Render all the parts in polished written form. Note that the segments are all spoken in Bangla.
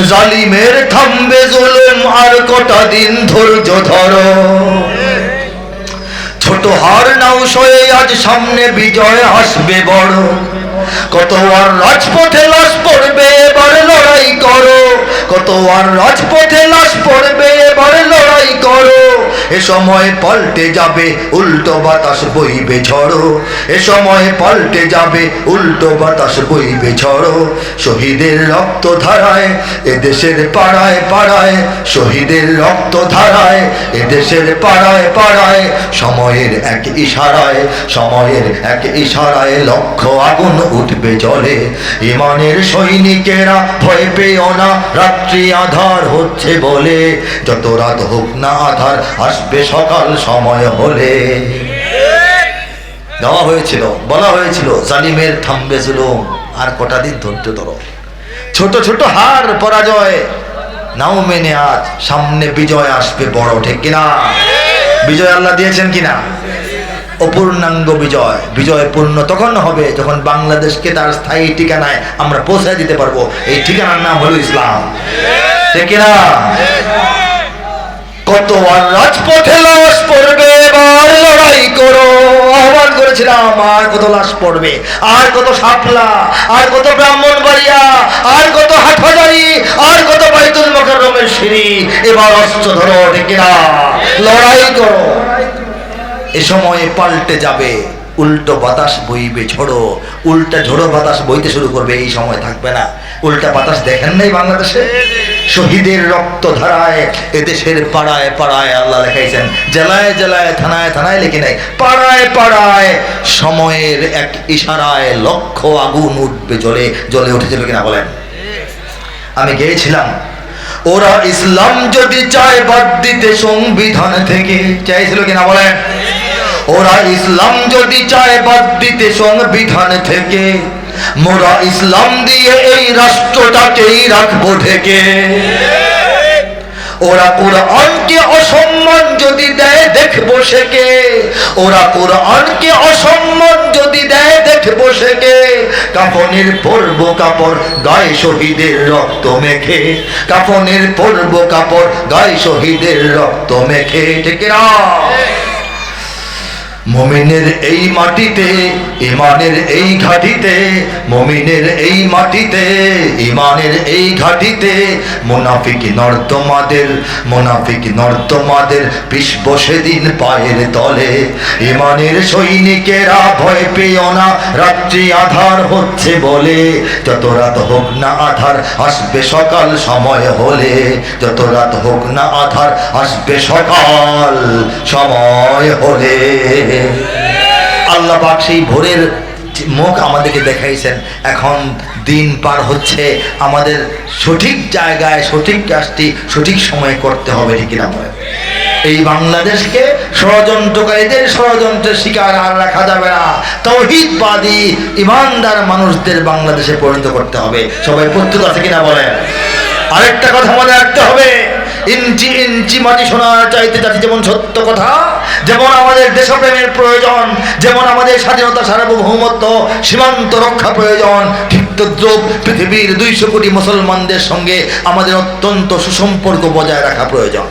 জালিমের থামবে জুলুম, আর কটা দিন ধৈর্য ধরো। ছোট হার নাও সয়ে, আজ সামনে বিজয় আসবে বড়। কত আর রাজপথে লাশ পড়বে, এবার লড়াই করো। কত আর রাজপথে লাশ পড়বে, এবার লড়াই করো। এ সময় পাল্টে যাবে, উল্টো বাতাস বইবে ঝড়ো। এ সময় পাল্টে যাবে, উল্টো বাতাস বইবে ঝড়ো। শহীদের রক্ত ধারায় এ দেশের পাড়ায় পাড়ায়, শহীদের রক্ত ধারায় এ দেশের পাড়ায় পাড়ায়। সময়ের এক ইশারায়, সময়ের এক ইশারায় লক্ষ আগুন উঠবে জলে। ইমানের সৈনিকেরা ভয় পেও না, রাত্রি আধার হচ্ছে বলে। যত রাত হোক না আধার, আসবে সকাল সময় হলে। দেওয়া হয়েছিল, বলা হয়েছিল জালিমের থামবে জুলুম, আর কটা দিন ধৈর্য ধরো। ছোট ছোট হার পরাজয় নাও মেনে, আজ সামনে বিজয় আসবে বড়, ঠিক কিনা? বিজয় আল্লাহ দিয়েছেন কিনা? অপূর্ণাঙ্গ বিজয়। বিজয় পূর্ণ তখন হবে যখন বাংলাদেশকে তার স্থায়ী ঠিকানায় আমরা পৌঁছায় দিতে পারবো। এই ঠিকানার নাম হলো ইসলাম, ঠিক কিনা? কত আর রাজপথে লাশ পড়বে, এবার লড়াই করো। আহ্বান করেছিলাম, আর কত লাশ পড়বে, আর কত শাপলা, আর কত ব্রাহ্মণবাড়িয়া, আর কত হাটহাজারী, আর কত বাইতুল মুকাররমের সিঁড়ি। এবার অস্ত্র ধরো, ঠিক কিনা? লড়াই করো। এ সময় পাল্টে যাবে, উল্টো বাতাস বইবে ঝড়ো। উল্টা ঝড়ো বাতাস বইতে শুরু করবে, এই সময় থাকবে না। উল্টা বাতাস দেখেন নাই বাংলাদেশে? শহীদের রক্ত ধারায় এদেশের পাড়ায় পাড়ায়, আল্লাহ লেখাইছেন জেলায় জেলায় থানায় থানায়, লিখে নাই পাড়ায় পাড়ায়। সময়ের এক ইশারায় লক্ষ আগুন উঠবে জ্বলে। জ্বলে উঠেছিল কিনা বলেন? আমি গিয়েছিলাম, ওরা ইসলাম যদি চায় বাদ দিতে সংবিধান থেকে, চাইছিল কিনা বলেন? ওরা ইসলাম যদি চায় বাদ দিতে সংবিধান থেকে, মোরা ইসলাম দিয়ে এই রাষ্ট্রটাকেই রাখবো ঢেকে। ওরা কোরআনকে অসম্মান যদি দেয় দেখবো সেকে। ওরা কোরআনকে অসম্মান যদি দেয় দেখবো সেকে। কাফনের পরব কাপড় গায়ে শহীদের রক্ত মেখে। কাফনের পরব কাপড় গায়ে শহীদের রক্ত মেখে, ঠিক না? মুমিনের এই মাটিতে, ইমানের এই ঘাটিতে, মুমিনের এই মাটিতে, ইমানের এই ঘাটিতে, মুনাফিক নর্দমাদের, মুনাফিক নর্দমাদের পিষ সেদিন পায়ের তলে। ইমানের সৈনিকেরা ভয় পেও না, রাত্রি আধার হচ্ছে বলে। যত রাত হোক না আধার, আসবে সকাল সময় হলে। যত রাত হোক না আধার, আসবে সকাল সময় হলে। আল্লাহ পাক সেই ভোরের মুখ আমাদেরকে দেখাইছেন। এখন দিন পার হচ্ছে, আমাদের সঠিক জায়গায় সঠিক কাজটি সঠিক সময়ে করতে হবে, ঠিক না? এই বাংলাদেশকে ষড়যন্ত্রকারীদের ষড়যন্ত্রের শিকার আর রাখা যাবে না। তাওহীদবাদী ইমানদার মানুষদের বাংলাদেশে পরিণত করতে হবে। সবাই প্রস্তুত আছে কিনা বলেন? আরেকটা কথা মনে রাখতে হবে, ইঞ্চি ইঞ্চি মাটি শোনার চাইতে চাচ্ছি যেমন সত্য কথা, যেমন আমাদের দেশপ্রেমের প্রয়োজন, যেমন আমাদের স্বাধীনতা সার্বভৌমত্ব সীমান্ত রক্ষা প্রয়োজন, ঠিক তদ্রুপ পৃথিবীর 200 কোটি মুসলমানদের সঙ্গে আমাদের অত্যন্ত সুসম্পর্ক বজায় রাখা প্রয়োজন।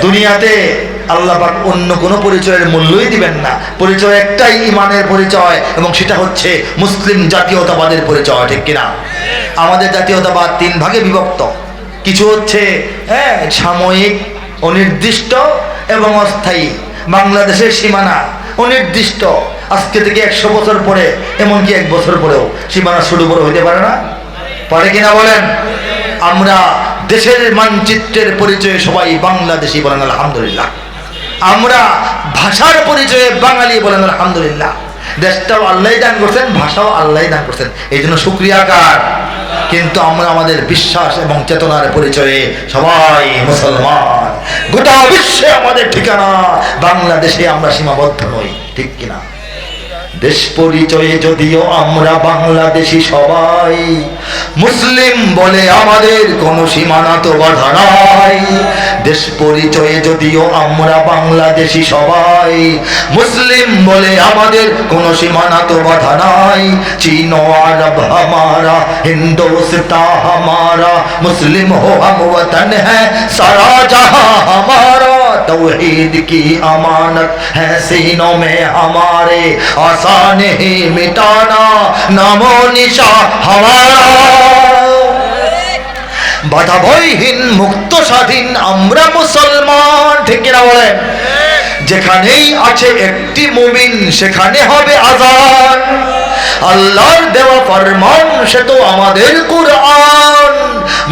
দুনিয়াতে আল্লাহ পাক অন্য কোনো পরিচয়ের মূল্যই দিবেন না। পরিচয় একটাই, ইমানের পরিচয়, এবং সেটা হচ্ছে মুসলিম জাতীয়তাবাদের পরিচয়, ঠিক কিনা? আমাদের জাতীয়তাবাদ 3 ভাগে বিভক্ত। কিছু হচ্ছে সাময়িক, অনির্দিষ্ট এবং অস্থায়ী। বাংলাদেশের সীমানা অনির্দিষ্ট, আজকে থেকে 100 বছর পরে, এমনকি 1 বছর পরেও সীমানা শুরু বড় হইতে পারে না? পারে কিনা বলেন? আমরা দেশের মানচিত্রের পরিচয়ে সবাই বাংলাদেশি, বলেন আলহামদুলিল্লাহ। আমরা ভাষার পরিচয়ে বাঙালি, বলেন আলহামদুলিল্লাহ। দেশটাও আল্লাহ দান করছেন, ভাষাও আল্লাহ দান করছেন, এই জন্য শুকরিয়া কার? কিন্তু আমরা আমাদের বিশ্বাস এবং চেতনার পরিচয়ে সবাই মুসলমান। গোটা বিশ্বে আমাদের ঠিকানা, বাংলাদেশে আমরা সীমাবদ্ধ নই, ঠিক কিনা? দেশ পরিচয়ে যদিও আমরা বাংলাদেশি সবাই, মুসলিম বলে আমাদের কোনো সীমানা তো বাধা নাই। দেশ পরিচয়ে যদিও আমরা বাংলাদেশি সবাই, মুসলিম বলে আমাদের কোনো সীমানা তো বাধা নাই। চীন ও আরব हमारा, हिंदुस्तान हमारा, मुस्लिम हो हम वतन है सारा जहां हमारा। तौहीद की अमानत है सीनों में हमारे, आसान ही मिटाना नामो निशा हमारा। বাধা ভয়হীন মুক্ত স্বাধীন আমরা মুসলমান, ঠিক কিনা বলেন? যেখানেই আছে একটি মুমিন সেখানে হবে আযান। আল্লাহর দেওয়া ফরমান সে তো আমাদের কুরআন।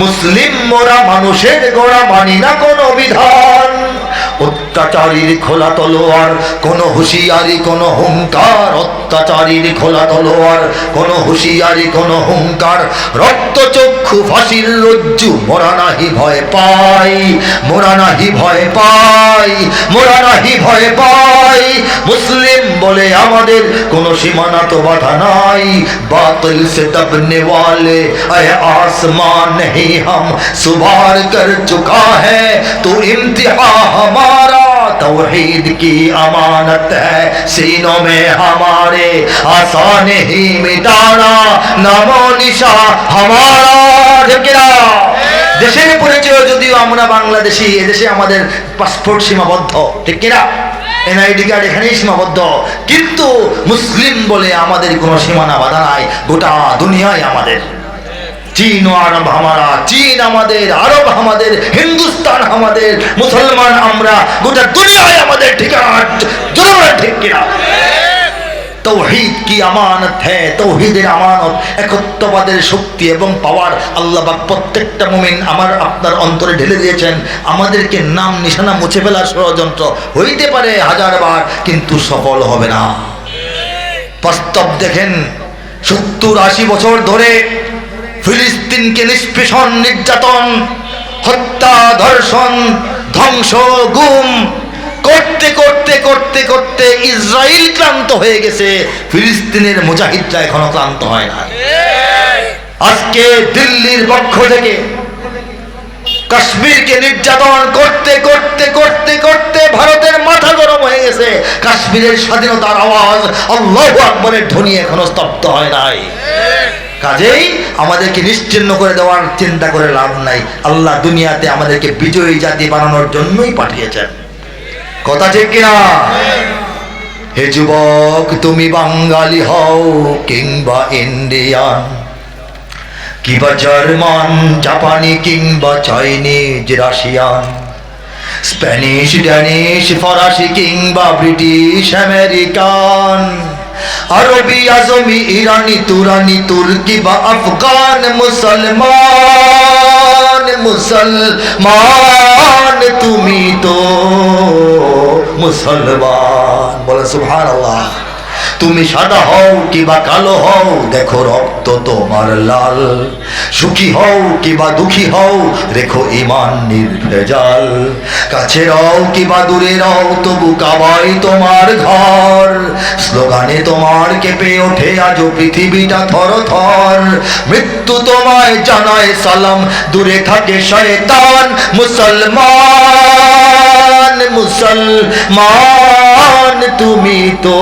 মুসলিম মোরা মানুষের গোড়া, মানি না কোনো বিধান। অত্যাচারীর খোলা তলোয়ার, কোনো হুঁশিয়ারি কোনো হুঙ্কার। অত্যাচারীর খোলা তলোয়ার, কোনো হুঁশিয়ারি কোনো হুঙ্কার। রক্ত চক্ষু ফাঁসির রজ্জু, মোরা নাহি ভয় পাই, মোরা নাহি ভয় পাই, মোরা নাহি ভয় পাই। মুসলিম বলে আমাদের কোনো সীমানা তো বাধা নাই। বাতিল সে দবনে वाले ऐ आसमान नहीं हम सुभार कर चुका है तो इम्तिहा हमारा। तौहीद की अमानत है सीनों में हमारे, आसान ही मिटाना नामो निशा हमारा। ঠিক না? দেশের পরিচয় যদিও আমরা বাংলাদেশি, এদেশে আমাদের পাসপোর্ট সীমাবদ্ধ, ঠিক কিনা? এনআইডি কার্ড এখানেই সীমাবদ্ধ, কিন্তু মুসলিম বলে আমাদের কোনো সীমানা বাধা নাই। গোটা দুনিয়ায় আমাদের। চীন ও আরব হামারা, চীন আমাদের, আরব আমাদের, হিন্দুস্তান আমাদের, মুসলমান আমরা, গোটা দুনিয়ায় আমাদের ঠিকানা। জোরে ঠিক কিনা? তৌহিদ কি আমানত হ্যাঁ, তৌহিদের আমানত, একত্ববাদের শক্তি এবং পাওয়ার আল্লাহ পাক প্রত্যেকটা মুমিন আমার আপনার অন্তরে ঢেলে দিয়েছেন। আমাদেরকে নাম নিশানা মুছে ফেলার ষড়যন্ত্র হইতে পারে হাজারবার, কিন্তু সফল হবে না। বাস্তব দেখেন, 70-80 বছর ধরে ফিলিস্তিনকে নিষ্পেষণ, নির্যাতন, হত্যা, ধর্ষণ, ধ্বংস, গুম করতে করতে করতে করতে ইসরায়েল ক্লান্ত হয়ে গেছে, ফিলিস্তিনের মুজাহিদরা এখনো ক্লান্ত হয় না। আজকে দিল্লির পক্ষ থেকে কাশ্মীরকে নির্যাতন করতে করতে করতে করতে ভারতের মাথা গরম হয়ে গেছে। কাশ্মীরের স্বাধীনতার আওয়াজ, আল্লাহু আকবারের ধ্বনি এখনো স্তব্ধ হয় নাই। কাজেই আমাদেরকে নিশ্চিহ্ন করে দেওয়ার চিন্তা করে লাভ নাই। আল্লাহ দুনিয়াতে আমাদেরকে বিজয়ী জাতি বানানোর জন্যই পাঠিয়েছেন। কথা ঠিক কিনা? হে যুবক, তুমি বাঙালি হও কিংবা ইন্ডিয়ান, কিংবা জার্মান, জাপানি কিংবা চাইনিজ, রাশিয়ান, স্প্যানিশ, ড্যানিশ, ফরাসি কিংবা ব্রিটিশ, আমেরিকান, আরবি, আজমি, ইরানি, তুরানি, তুর্কি বা আফগান, মুসলমান, মুসলমান তুমি তো মুসলমান। বলে সুবহানাল্লাহ। তুমি সাদা হও কিবা কালো হও, দেখো রক্ত তোমার লাল। সুখী হও কিবা দুঃখী হও, রেখো ঈমান নির্ভেজাল। কাছে রও কিবা দূরে রও, তবু কাবাই তোমার ঘর। স্লোগানে তোমার কেঁপে ওঠে আজও পৃথিবীটা থর থর। মৃত্যু তোমায় জানায় সালাম, দূরে থাকে শয়তান। মুসলমান, মুসলমান তুমি তো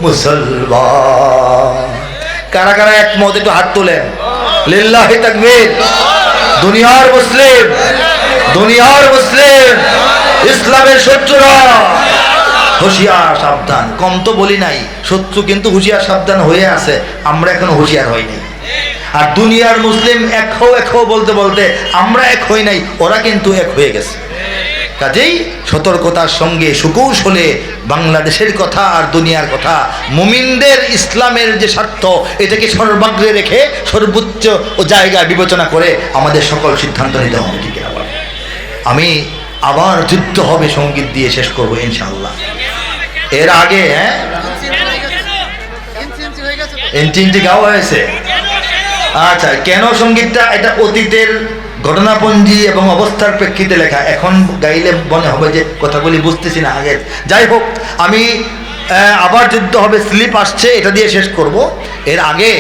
মুসলমান। কারা কারা একমত একটু হাত তোলেন। লিল্লাহি তাকবীর। দুনিয়ার মুসলিম, দুনিয়ার মুসলিম, ইসলামের শত্রুরা হুঁশিয়ার সাবধান। কম তো বলি নাই, শত্রু কিন্তু হুঁশিয়ার সাবধান হয়ে আছে, আমরা এখনো হুঁশিয়ার হইনি। আর দুনিয়ার মুসলিম এক হও এক হও বলতে বলতে আমরা এক হই নাই, ওরা কিন্তু এক হয়ে গেছে। কাজেই সতর্কতার সঙ্গে সুকৌশলে বাংলাদেশের কথা আর দুনিয়ার কথা, মুমিনদের ইসলামের যে স্বার্থ, এটাকে সর্বাগ্রে রেখে সর্বোচ্চ ও জায়গায় বিবেচনা করে আমাদের সকল সিদ্ধান্ত নিতে হবে। ঠিক আছে? আমি আবার যুদ্ধ হবে সঙ্গীত দিয়ে শেষ করবো ইনশাআল্লাহ। এর আগে ইঞ্চি গাওয়া হয়েছে। আচ্ছা, কেন সঙ্গীতটা? এটা অতীতের ঘটনাপঞ্জি এবং অবস্থার প্রেক্ষিতে লেখা। এখন গাইলে মনে হবে যে কথাগুলি বুঝতেছি না আগের। যাই হোক, আমি আবার যুদ্ধ হবে স্লিপ আসছে, এটা দিয়ে শেষ করব। এর আগে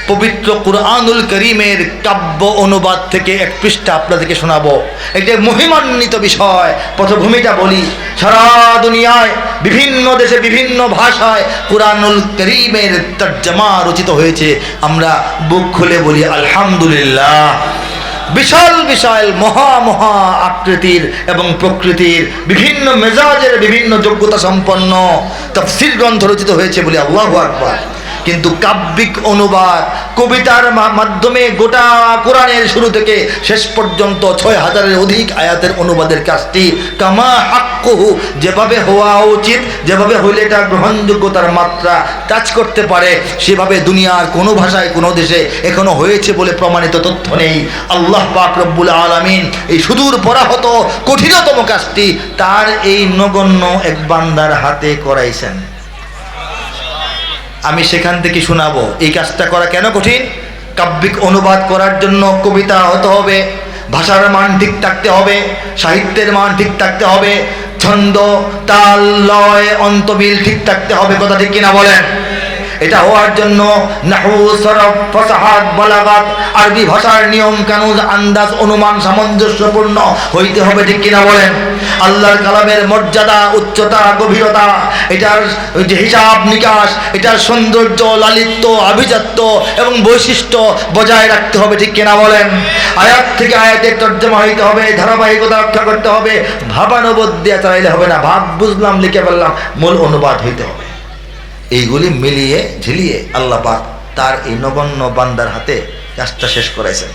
পবিত্র কুরআনুল কারীমের কাব্য অনুবাদ থেকে এক পৃষ্ঠা আপনাদেরকে শোনাবো। এটা মহিমান্বিত বিষয়। পটভূমিটা বলি, সারা দুনিয়ায় বিভিন্ন দেশে বিভিন্ন ভাষায় কুরআনুল কারীমের তরজমা রচিত হয়েছে। আমরা বুক খুলে বলি আলহামদুলিল্লাহ। বিশাল বিশাল মহা মহা আকৃতির এবং প্রকৃতির বিভিন্ন মেজাজের বিভিন্ন যোগ্যতা সম্পন্ন তাফসীর গ্রন্থ রচিত হয়েছে বলি আল্লাহু আকবার। কিন্তু কাব্যিক অনুবাদ, কবিতার মাধ্যমে গোটা কোরআনের শুরু থেকে শেষ পর্যন্ত ৬,০০০-এর অধিক আয়াতের অনুবাদের কাজটি কামা হাক্কুহু, যেভাবে হওয়া উচিত, যেভাবে হইলে এটা গ্রহণযোগ্যতার মাত্রা টাচ করতে পারে, সেভাবে দুনিয়ার কোনো ভাষায় কোনো দেশে এখনো হয়েছে বলে প্রমাণিত তথ্য নেই। আল্লাহ পাক রব্বুল আলামিন এই সুদূর পরাহত কঠিনতম কাজটি তার এই নগণ্য এক বান্দার হাতে করাইছেন। আমি সেখান থেকে শোনাবো এই কাজটা করা কেন কঠিন। কাব্যিক অনুবাদ করার জন্য কবিতা হতে হবে, ভাষার মান ঠিক থাকতে হবে, সাহিত্যের মান ঠিক থাকতে হবে, ছন্দ তাল লয় অন্তমিল ঠিক থাকতে হবে। কথা ঠিক কিনা বলেন? এটা হওয়ার জন্য নাহু সরফ ফাসাহাত বালাগাত আরবি ভাষার নিয়ম কানুন আন্দাজ অনুমান সামঞ্জস্যপূর্ণ হইতে হবে। ঠিক কিনা বলেন? আল্লাহর কালামের মর্যাদা উচ্চতা গভীরতা, এটার যে হিসাব নিকাশ, এটার সৌন্দর্য লালিত্য আভিজাত্য এবং বৈশিষ্ট্য বজায় রাখতে হবে। ঠিক কিনা বলেন? আয়াত থেকে আয়াতের তর্জমা হইতে হবে, ধারাবাহিকতা রক্ষা করতে হবে, ভাবানুবোধ দিয়ে চালাইলে হবে না। ভাব বুঝলাম লিখে ফেললাম, মূল অনুবাদ হইতে হবে। এইগুলি মিলিয়ে ঝিলিয়ে আল্লাহ পাক তার এই নগণ্য বান্দার হাতে কাজটা শেষ করাইছেন।